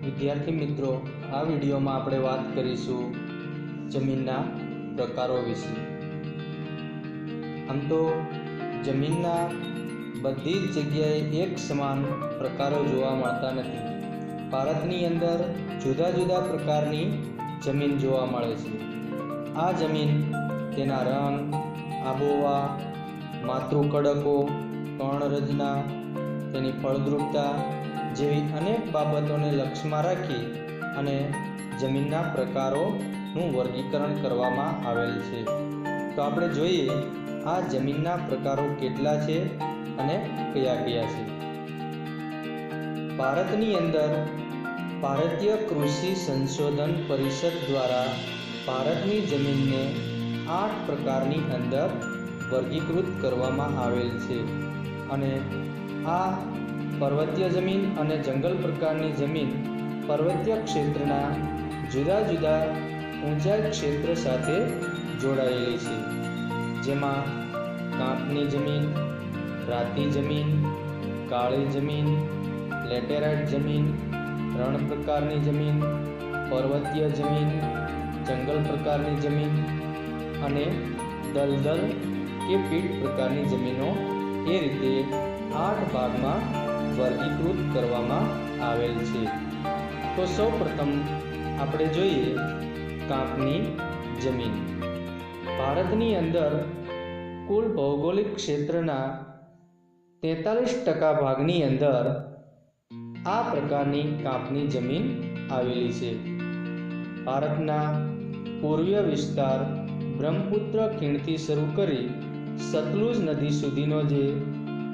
વિદ્યાર્થી મિત્રો, આ વિડીયોમાં આપણે વાત કરીશું જમીનના પ્રકારો વિશે. આમ તો જમીનના બધી જ જગ્યાએ એક સમાન પ્રકારો જોવા મળતા નથી. ભારતની અંદર જુદા જુદા પ્રકારની જમીન જોવા મળે છે. આ જમીન તેના રંગ, આબોહવા, માતૃકડકો, પર્ણરચના, તેની ફળદ્રુપતા જેવી અનેક બાબતોને લક્ષ્યમાં રાખી અને જમીનના પ્રકારોનું વર્ગીકરણ કરવામાં આવેલ છે. તો આપણે જોઈએ આ જમીનના પ્રકારો કેટલા છે અને કયા કયા છે. ભારતની અંદર ભારતીય કૃષિ સંશોધન પરિષદ દ્વારા ભારતની જમીનને 8 પ્રકારની અંદર વર્ગીકૃત કરવામાં આવેલ છે. અને આ પર્વતીય જમીન અને જંગલ પ્રકારની જમીન પર્વતીય ક્ષેત્રના જુદા જુદા ઊંચાઈ ક્ષેત્ર સાથે જોડાયેલી છે, જેમાં કાંપની જમીન, રાતી જમીન, કાળી જમીન, લેટેરાઇટ જમીન, રણ પ્રકારની જમીન, પર્વતીય જમીન, જંગલ પ્રકારની જમીન અને દલદલ કે પીઠ પ્રકારની જમીનો એ રીતે 8 ભાગમાં વર્ગીકૃત કરવામાં આવેલ છે. તો સૌપ્રથમ આપણે જોઈએ કાંપની જમીન. ભારતની અંદર કુલ ભૌગોલિક ક્ષેત્રના 43% ભાગની અંદર આ પ્રકારની કાંપની જમીન આવેલી છે. ભારતના પૂર્વીય વિસ્તાર બ્રહ્મપુત્ર ખીણથી શરૂ કરી સતલુજ નદી સુધીનો જે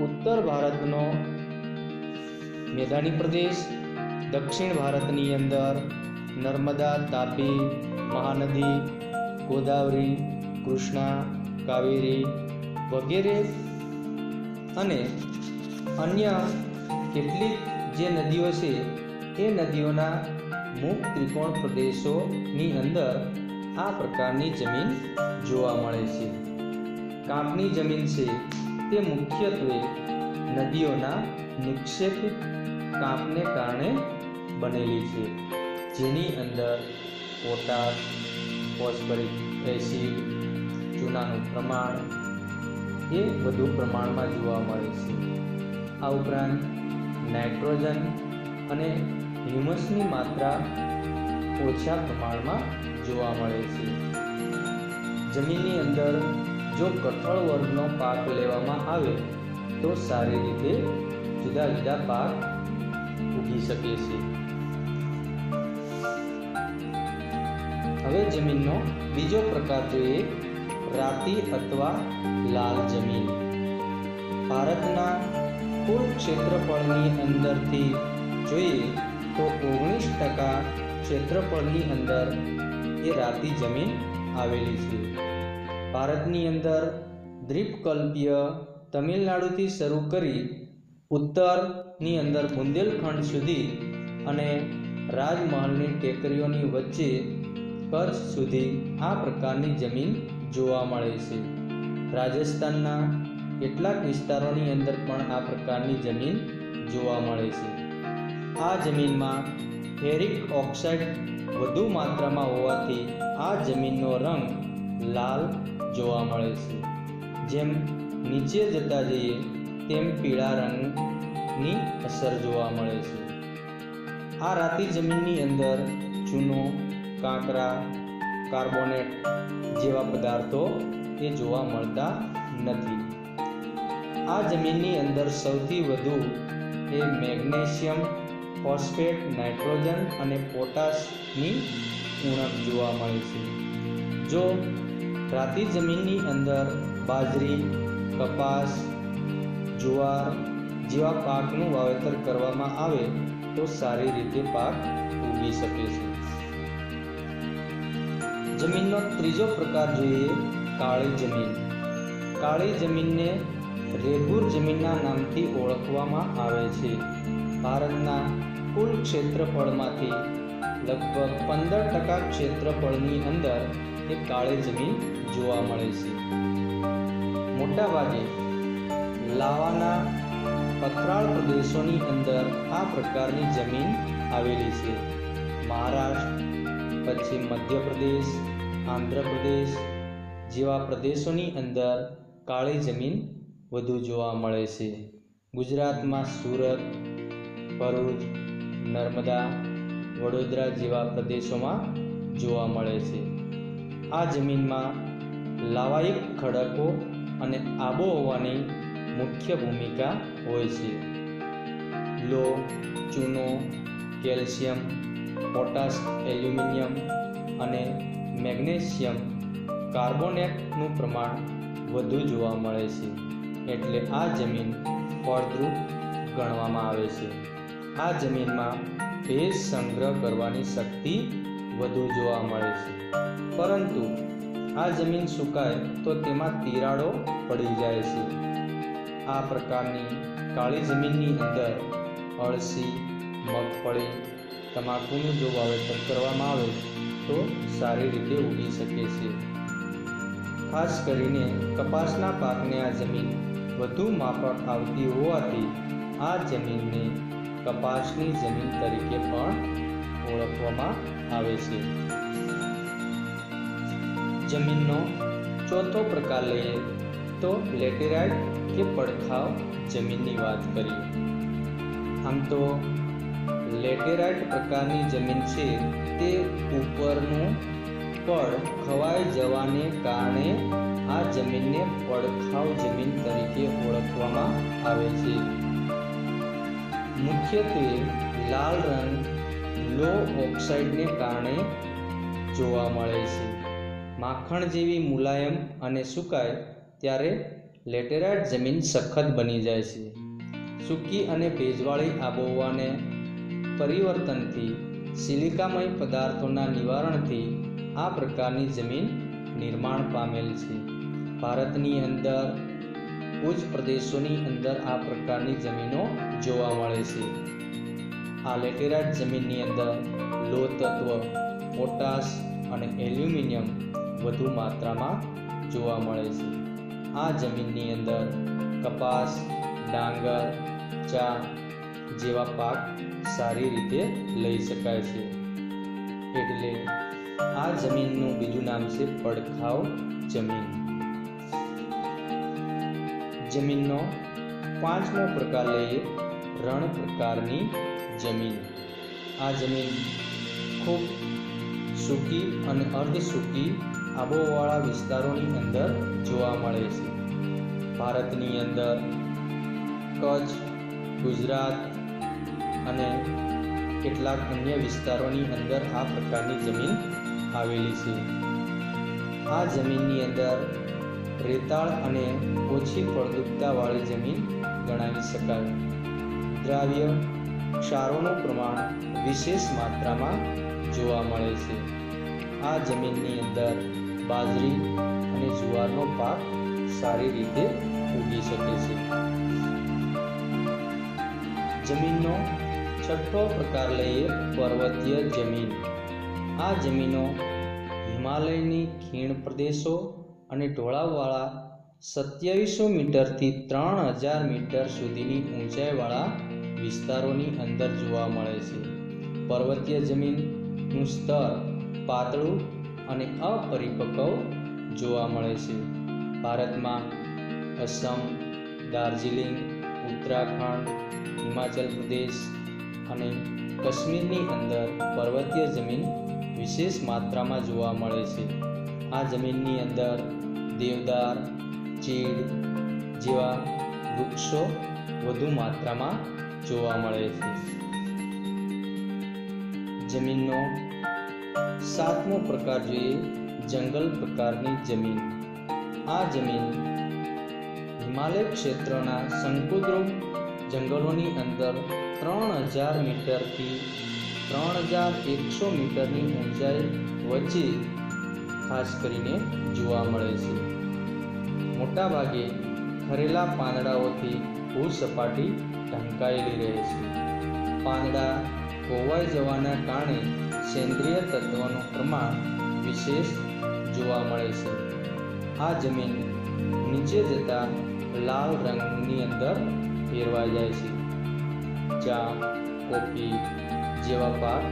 ઉત્તર ભારતનો મેદાની પ્રદેશ, દક્ષિણ ભારતની અંદર નર્મદા, તાપી, મહાનદી, ગોદાવરી, કૃષ્ણા, કાવેરી વગેરે અને અન્ય કેટલીક જે નદીઓ છે એ નદીઓના મુખ ત્રિકોણ પ્રદેશોની અંદર આ પ્રકારની જમીન જોવા મળે છે. કાંપની જમીન છે તે મુખ્યત્વે નદીઓના નિક્ષેપિત કાંપને કારણે બનેલી છે, જેની અંદર પોટાશ, ફોસ્ફરિક એસિડ, ચૂનાનું પ્રમાણ એ વધુ પ્રમાણમાં જોવા મળે છે. આ ઉપરાંત નાઇટ્રોજન અને હ્યુમસની માત્રા ઓછા પ્રમાણમાં જોવા મળે છે. જમીનની અંદર જો કઠોળ વર્ગનો પાક લેવામાં આવે તો સારી રીતે જુદા જુદા પાક ઉગી શકે છે. હવે જમીનનો બીજો પ્રકાર જોઈએ, રાતી અથવા લાલ જમીન. ભારતના કુલ ક્ષેત્રફળની અંદરથી જોઈએ તો 19% ક્ષેત્રફળની અંદર એ રાતી જમીન આવેલી છે. ભારતની અંદર દ્વીપકલ્પીય તમિલનાડુથી શરૂ કરી ઉત્તરની અંદર બુંદેલખંડ સુધી અને રાજમહલની ટેકરીઓની વચ્ચે કચ્છ સુધી આ પ્રકારની જમીન જોવા મળે છે. રાજસ્થાનના કેટલાક વિસ્તારોની અંદર પણ આ પ્રકારની જમીન જોવા મળે છે. આ જમીનમાં ફેરિક ઓક્સાઇડ વધુ માત્રામાં હોવાથી આ જમીનનો રંગ લાલ જોવા મળે છે. જેમ નીચે જતા જઈએ તેમ પીળા રંગની અસર જોવા મળે છે. આ રાતી જમીનની અંદર ચૂનો, કાંકરા, કાર્બોનેટ જેવા પદાર્થો એ જોવા મળતા નથી. આ જમીનની અંદર સૌથી વધુ એ મેગ્નેશિયમ, ફોસ્ફેટ, નાઇટ્રોજન અને પોટાશની ઉણપ જોવા મળે છે. જો રાતી જમીનની અંદર બાજરી, કપાસ, જુવાર જેવા પાકનું વાવેતર કરવામાં આવે તો સારી રીતે પાક ઉગી શકે છે. જમીનનો ત્રીજો પ્રકાર જોઈએ, કાળી જમીન. કાળી જમીનને રેગુર જમીનના નામથી ઓળખવામાં આવે છે. ભારતના કુલ ક્ષેત્રફળમાંથી લગભગ 15% ક્ષેત્રફળની અંદર એ કાળી જમીન જોવા મળે છે. મોટા ભાગે લાવાના પથરાળ પ્રદેશોની અંદર આ પ્રકારની જમીન આવેલી છે. મહારાષ્ટ્ર, પશ્ચિમ મધ્યપ્રદેશ, આંધ્રપ્રદેશ જેવા પ્રદેશોની અંદર કાળી જમીન વધુ જોવા મળે છે. ગુજરાતમાં સુરત, ભરૂચ, નર્મદા, વડોદરા જેવા પ્રદેશોમાં જોવા મળે છે. આ જમીનમાં લાવાયિક ખડકો અને આબોહવાની મુખ્ય ભૂમિકા હોય છે. લોહ, ચૂનો, કેલ્શિયમ, પોટાશ, એલ્યુમિનિયમ અને મેગ્નેશિયમ કાર્બોનેટનું પ્રમાણ વધુ જોવા મળે છે. એટલે આ જમીન ફળદ્રુપ ગણવામાં આવે છે. આ જમીનમાં ભેજ સંગ્રહ કરવાની શક્તિ વધુ જોવા મળે છે. પરંતુ આ જમીન સુકાય તો તેમાં તિરાડો પડી જાય છે. આ પ્રકારની કાળી જમીનની અંદર અળસી, મગફળી, તમાકુનું જો વાવેતર કરવામાં આવે તો સારી રીતે ઉગી શકે છે. ખાસ કરીને કપાસના પાકને આ જમીન વધુ માફક આવતી હોવાથી આ જમીનને કપાસની જમીન તરીકે પણ ઓળખવામાં આવે છે. જમીનનો ચોથો પ્રકાર લઈએ તો લેટેરાઇટ કે પડખાવ જમીનની વાત કરીએ. આમ તો લેટેરાઇટ પ્રકારની જમીન છે તે ઉપરનું પડ ખવાઈ જવાને કારણે આ જમીનને પડખાવ જમીન તરીકે ઓળખવામાં આવે છે. મુખ્યત્વે લાલ રંગ લો ઓક્સાઇડને કારણે જોવા મળે છે. માખણ જેવી મુલાયમ અને સુકાય ત્યારે લેટેરાઇટ જમીન સખત બની જાય છે. સૂકી અને ભેજવાળી આબોહવાને પરિવર્તનથી સિલિકામય પદાર્થોના નિવારણથી આ પ્રકારની જમીન નિર્માણ પામેલ છે. ભારતની અંદર ઉચ્ચ પ્રદેશોની અંદર આ પ્રકારની જમીનો જોવા મળે છે. આ લેટેરાઇટ જમીનની અંદર લોહ તત્વ, પોટાશ અને એલ્યુમિનિયમ વધુ માત્રામાં જોવા મળે છે. આ જમીનની અંદર કપાસ, ડાંગર, ચા જેવા પાક સારી રીતે લઈ શકાય છે. એટલે આ જમીનનું બીજું નામ છે પડખાવ જમીન. જમીનનો પાંચમો પ્રકાર લઈએ રણ પ્રકારની જમીન. આ જમીન ખૂબ સૂકી અને અર્ધ સૂકી આબોહવાળા વિસ્તારોની અંદર જોવા મળે છે. ભારતની અંદર કચ્છ, ગુજરાત અને કેટલાક અન્ય વિસ્તારોની અંદર આ પ્રકારની જમીન આવેલી છે. આ જમીનની અંદર રેતાળ અને ઓછી ફળદ્રુપતાવાળી જમીન ગણાવી શકાય. દ્રાવ્ય ક્ષારોનું પ્રમાણ વિશેષ માત્રામાં જોવા મળે છે. આ જમીનની અંદર બાજરી અને જુવારનો પાક સારી રીતે ઉગી શકે છે. જમીનનો છઠ્ઠો પ્રકાર લઈએ પર્વતીય જમીન. આ જમીનો હિમાલયની ખીણ પ્રદેશો અને ઢોળાવવાળા 2700 મીટરથી 3000 મીટર સુધીની ઊંચાઈવાળા વિસ્તારોની અંદર જોવા મળે છે. પર્વતીય જમીનનું સ્તર પાતળું અને અપરિપક્વ જોવા મળે છે. ભારતમાં અસમ, દાર્જિલિંગ, ઉત્તરાખંડ, હિમાચલ પ્રદેશ અને કાશ્મીરની અંદર પર્વતીય જમીન વિશેષ માત્રામાં જોવા મળે છે. આ જમીનની અંદર દેવદાર, ચીડ જેવા વૃક્ષો વધુ માત્રામાં જોવા મળે છે. જમીનનો સાતમો પ્રકાર જોઈએ જંગલ પ્રકારની જમીન. આ જમીન હિમાલય ક્ષેત્રના શંકુદ્રુમ જંગલોની અંદર 3000 મીટરથી 3100 મીટરની ઊંચાઈ વચ્ચે ખાસ કરીને જોવા મળે છે. મોટાભાગે ખરેલા પાંદડાઓથી ભૂસપાટી ઢંકાયેલી રહે છે. પાંદડા કોવાઈ જવાના કારણે સેન્દ્રિય તત્વોનું પ્રમાણ વિશેષ જોવા મળે છે. આ જમીન નીચે જતા લાલ રંગની અંદર ફેરવાઈ જાય છે. ચા, કોફી જેવા પાક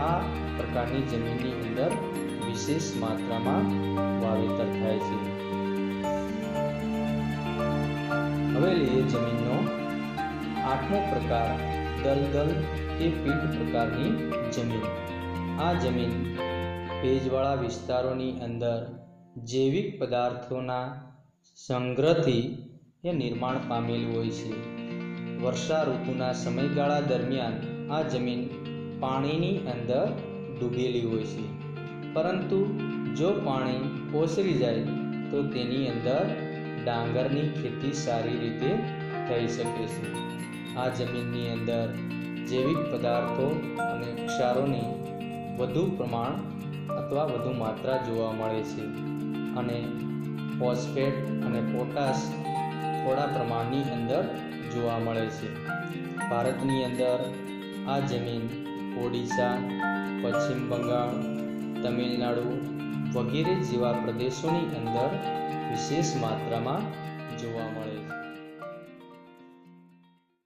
આ પ્રકારની જમીનની અંદર વિશેષ માત્રામાં વાવેતર થાય છે. હવે લઈએ જમીનનો 8મો પ્રકાર, દલદલ કે પીટ પ્રકારની જમીન. આ જમીન ભેજવાળા વિસ્તારોની અંદર જૈવિક પદાર્થોના સંગ્રહથી નિર્માણ પામેલી હોય છે. વર્ષા ઋતુના સમયગાળા દરમિયાન આ જમીન પાણીની અંદર ડૂબેલી હોય છે, પરંતુ જો પાણી ઓસરી જાય તો તેની અંદર ડાંગરની ખેતી સારી રીતે થઈ શકે છે. આ જમીનની અંદર જૈવિક પદાર્થો અને ક્ષારોની વધુ પ્રમાણ અથવા વધુ માત્રા જોવા મળે છે અને ફોસ્ફેટ અને પોટાશ થોડા પ્રમાણની અંદર જોવા મળે છે. ભારતની અંદર આ જમીન ઓડિશા, પશ્ચિમ બંગાળ, તમિલનાડુ વગેરે જેવા પ્રદેશોની અંદર વિશેષ માત્રામાં જોવા મળે છે.